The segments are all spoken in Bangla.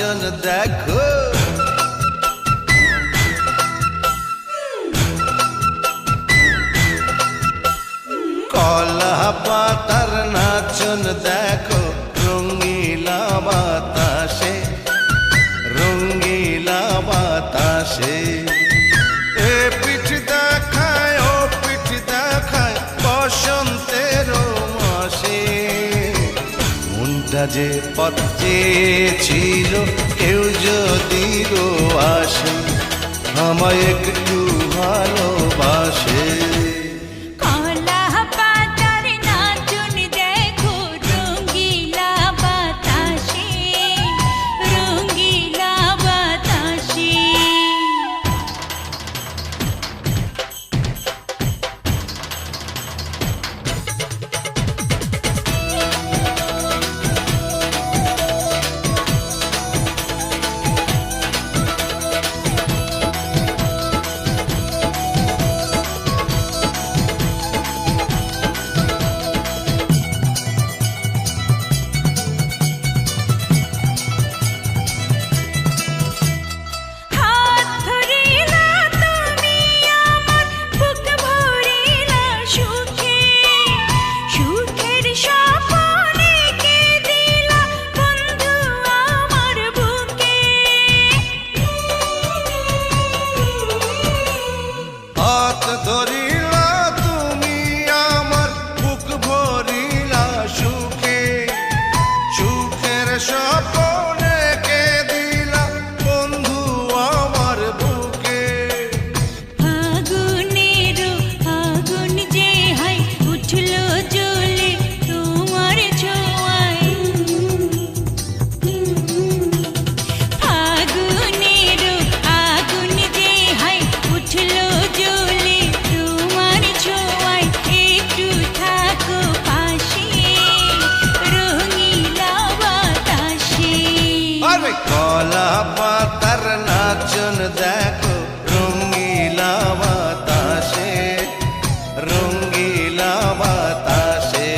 নাচন দেখো, কলা পাতার নাচন দেখো, রঙিলা বাতাসে, রঙিলা বাতাসে। এ পিঠ দেখায় ও পিঠ দেখায় বসন্তের মাসে। মনটা যে পথ চেয়েছিল কেউ যদি গো আসে, আমায় একটু ভালোবাসে। ধরিলা তুমি আমার বুক ভরিলা সুখে, সুখের স্বপ্নে কে দিলা বন্ধু আমার বুকে। আগুনের আগুন যে হাই উঠলো জ্বলে তোমার ছোঁয়ায়, আগুনের আগুন যে হাই উঠলো জ্বলে তোমার ছোঁয়ায়, একটু থাকো পাশে রঙিলা বাতাসে। আরে কলা পাতার নাচন দেখো, রঙিলা বাতাসে, রঙিলা বাতাসে।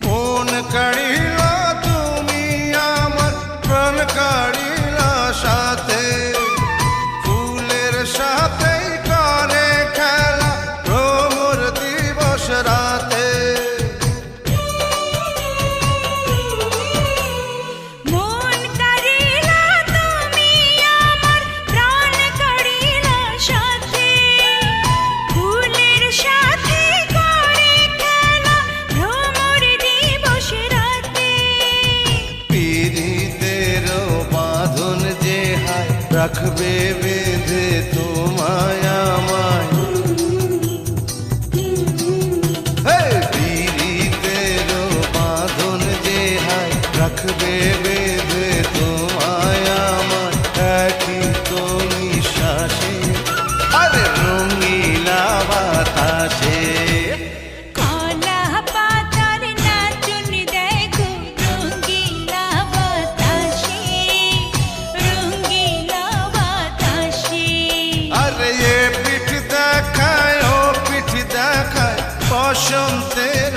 মন কাড়িলা তুমি আমার প্রাণ কাড়িলা সাথে, ফুলের সাথে করে খেলা ভ্রমর দিবস রাতে। মন কাড়িলা তুমি আমার প্রাণ কাড়িলা সাথে, ফুলের সাথে করে খেলা ভ্রমর দিবস রাতে। পীড়িতের বাঁধন যে হায় রাখবে বেঁধে তোমায় আমায়, পীড়িতের বাঁধন যে হায় রাখবে বেঁধে তোমায় আমায়, একই তো নিঃশ্বাসে, আরে রঙিলা বাতাসে। কলা পাতার নাচন দেখো, রঙিলা বাতাসে, রঙিলা বাতাসে। আরে এ পিঠ দেখায় ও পিঠ দেখায় বসন্তের